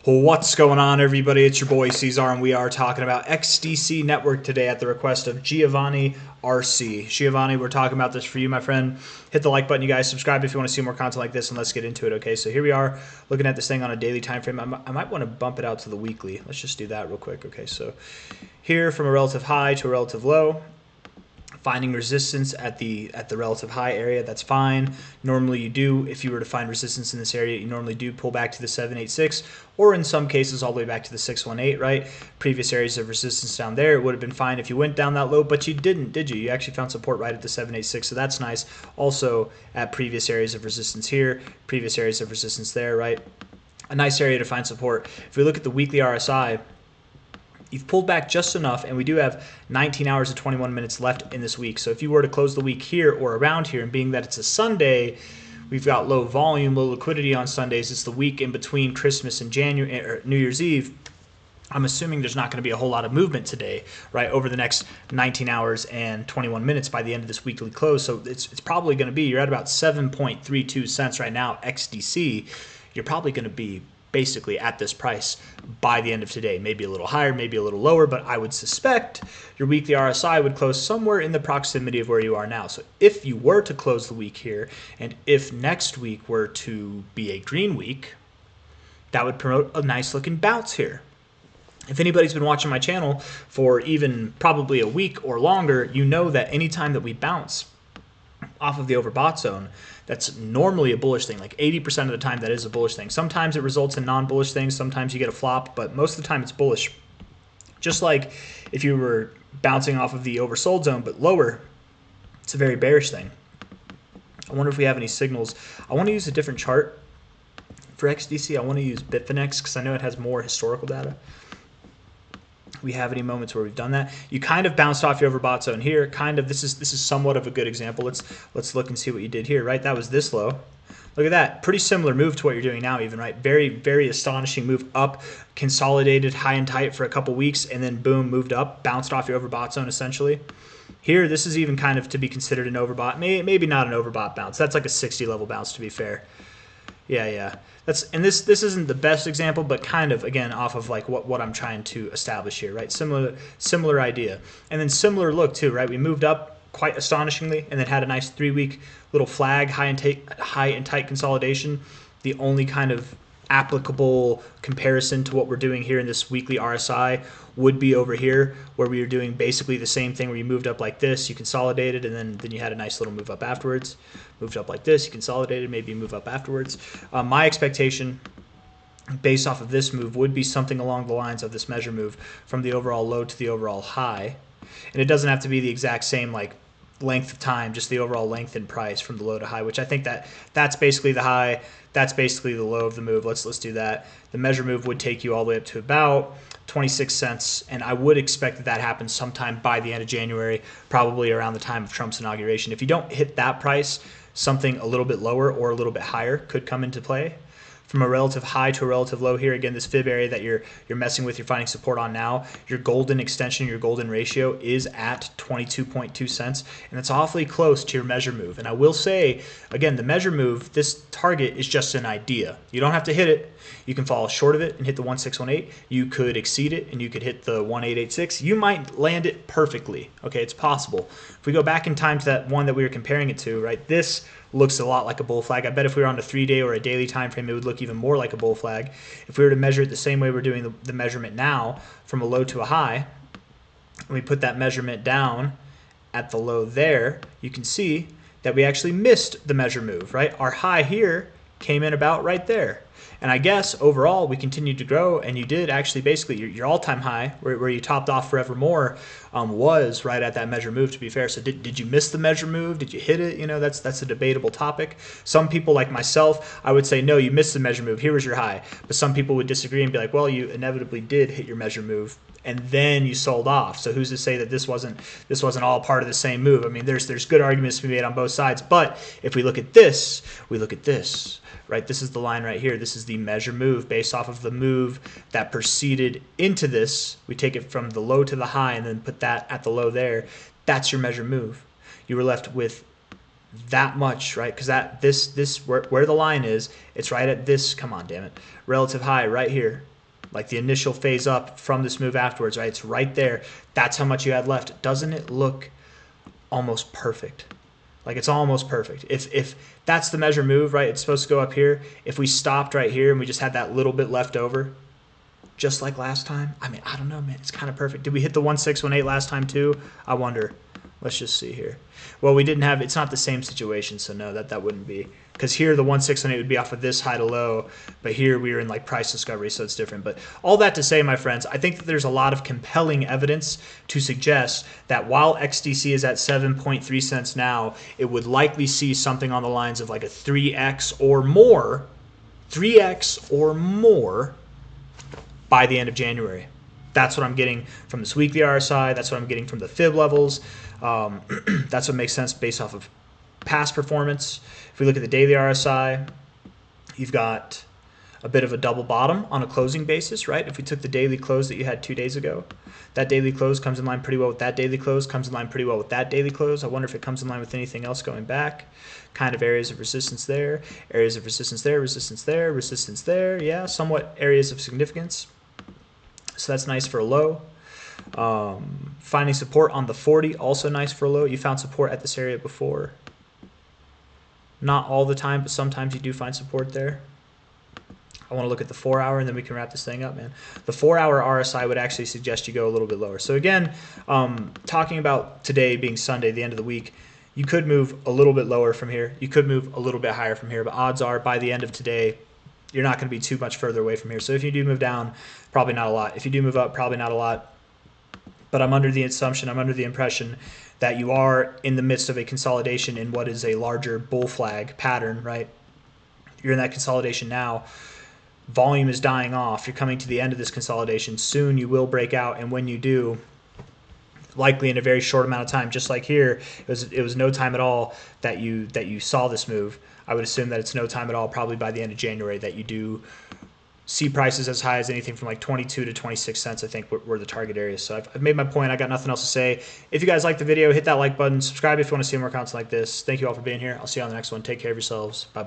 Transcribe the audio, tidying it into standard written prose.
What's going on, everybody? It's your boy C-Zar, and we are talking about XDC Network today at the request of Giovanni RC. Giovanni, we're talking about this for you, my friend. Hit the like button, you guys. Subscribe if you want to see more content like this, and let's get into it, okay? So here we are looking at this thing on a daily time frame. I might want to bump it out to the weekly. Let's just do that real quick, okay? So here from a relative high to a relative low, finding resistance at the relative high area, that's fine. Normally you do, if you were to find resistance in this area, you normally do pull back to the 786, or in some cases all the way back to the 618, right? Previous areas of resistance down there, it would have been fine if you went down that low, but you didn't, did you? You actually found support right at the 786, so that's nice. Also at previous areas of resistance here, previous areas of resistance there, right? A nice area to find support. If we look at the weekly RSI, you've pulled back just enough, and we do have 19 hours and 21 minutes left in this week. So if you were to close the week here or around here, and being that it's a Sunday, we've got low volume, low liquidity on Sundays. It's the week in between Christmas and January or New Year's Eve. I'm assuming there's not going to be a whole lot of movement today, right, over the next 19 hours and 21 minutes by the end of this weekly close. So it's probably going to be, you're at about 7.32 cents right now, XDC. You're probably going to be basically at this price by the end of today. Maybe a little higher, maybe a little lower, but I would suspect your weekly RSI would close somewhere in the proximity of where you are now. So if you were to close the week here, and if next week were to be a green week, that would promote a nice looking bounce here. If anybody's been watching my channel for even probably a week or longer, you know that anytime that we bounce off of the overbought zone, that's normally a bullish thing. Like 80% of the time that is a bullish thing. Sometimes it results in non-bullish things, sometimes you get a flop, but most of the time it's bullish. Just like if you were bouncing off of the oversold zone but lower, it's a very bearish thing. I wonder if we have any signals. I want to use a different chart for XDC. I want to use Bitfinex because I know it has more historical data. We have any moments where we've done that. You kind of bounced off your overbought zone here. Kind of, this is somewhat of a good example. Let's look and see what you did here, right? That was this low. Look at that. Pretty similar move to what you're doing now even, right? Very, very astonishing move up, consolidated high and tight for a couple weeks, and then boom, moved up, bounced off your overbought zone essentially. Here, this is even kind of to be considered an overbought. Maybe not an overbought bounce. That's like a 60 level bounce to be fair. Yeah. This isn't the best example, but kind of, again, off of like what I'm trying to establish here, right? Similar idea. And then similar look too, right? We moved up quite astonishingly and then had a nice 3-week little flag, high and tight consolidation. The only kind of applicable comparison to what we're doing here in this weekly RSI would be over here, where we were doing basically the same thing, where you moved up like this, you consolidated, and then you had a nice little move up afterwards. Moved up like this, you consolidated, maybe you move up afterwards. My expectation based off of this move would be something along the lines of this measure move from the overall low to the overall high. And it doesn't have to be the exact same like length of time, just the overall length in price from the low to high, which I think that's basically the high, that's basically the low of the move. Let's do that. The measure move would take you all the way up to about 26 cents, and I would expect that happens sometime by the end of January, probably around the time of Trump's inauguration. If you don't hit that price, something a little bit lower or a little bit higher could come into play. From a relative high to a relative low here, again, this fib area that you're messing with, you're finding support on now, your golden extension, your golden ratio is at 22.2 cents, and it's awfully close to your measure move. And I will say, again, the measure move, this target is just an idea. You don't have to hit it. You can fall short of it and hit the 1618. You could exceed it and you could hit the 1886. You might land it perfectly. Okay, it's possible. If we go back in time to that one that we were comparing it to, right, this looks a lot like a bull flag. I bet if we were on a 3-day or a daily time frame, it would look even more like a bull flag. If we were to measure it the same way we're doing the measurement now, from a low to a high, and we put that measurement down at the low there, you can see that we actually missed the measure move, right? Our high here came in about right there. And I guess overall we continued to grow, and you did actually basically your all-time high, where you topped off forevermore, was right at that measure move, to be fair. So did you miss the measure move? Did you hit it? You know, that's a debatable topic. Some people like myself, I would say, no, you missed the measure move. Here was your high. But some people would disagree and be like, well, you inevitably did hit your measure move, and then you sold off. So who's to say that this wasn't all part of the same move? I mean, there's good arguments to be made on both sides. But if we look at this, right? This is the line right here. This is the measure move based off of the move that proceeded into this. We take it from the low to the high and then put that at the low there. That's your measure move. You were left with that much, right? Because this where the line is, it's right at this, come on, damn it, relative high right here. like the initial phase up from this move afterwards, right? It's right there. That's how much you had left. Doesn't it look almost perfect? Like it's almost perfect. If that's the measure move, right? It's supposed to go up here. If we stopped right here and we just had that little bit left over, just like last time, I mean, I don't know, man. It's kind of perfect. Did we hit the 1618 last time too? I wonder. Let's just see here. Well, we didn't have, it's not the same situation, so no, that wouldn't be. Because here the 1618 would be off of this high to low, but here we were in like price discovery, so it's different. But all that to say, my friends, I think that there's a lot of compelling evidence to suggest that while XDC is at 7.3 cents now, it would likely see something on the lines of like a 3x or more, 3x or more by the end of January. That's what I'm getting from this weekly RSI. That's what I'm getting from the fib levels. That's what makes sense based off of past performance. If we look at the daily RSI, you've got a bit of a double bottom on a closing basis, right? If we took the daily close that you had 2 days ago, that daily close comes in line pretty well with that daily close, comes in line pretty well with that daily close. I wonder if it comes in line with anything else going back. Kind of areas of resistance there, areas of resistance there, resistance there, resistance there. Yeah, somewhat areas of significance. So that's nice for a low. Finding support on the 40, also nice for a low. You found support at this area before. Not all the time, but sometimes you do find support there. I want to look at the 4 hour and then we can wrap this thing up, man. The 4 hour RSI would actually suggest you go a little bit lower. So again, talking about today being Sunday, the end of the week, you could move a little bit lower from here. You could move a little bit higher from here, but odds are by the end of today, you're not going to be too much further away from here. So if you do move down, probably not a lot. If you do move up, probably not a lot. But I'm under the assumption, I'm under the impression that you are in the midst of a consolidation in what is a larger bull flag pattern, right? You're in that consolidation now. Volume is dying off. You're coming to the end of this consolidation. Soon you will break out, and when you do, likely in a very short amount of time, just like here, it was no time at all that you saw this move. I would assume that it's no time at all, probably by the end of January, that you do see prices as high as anything from like 22 to 26 cents, I think, were the target areas. So I've made my point. I got nothing else to say. If you guys like the video, hit that like button. Subscribe if you want to see more content like this. Thank you all for being here. I'll see you on the next one. Take care of yourselves. Bye.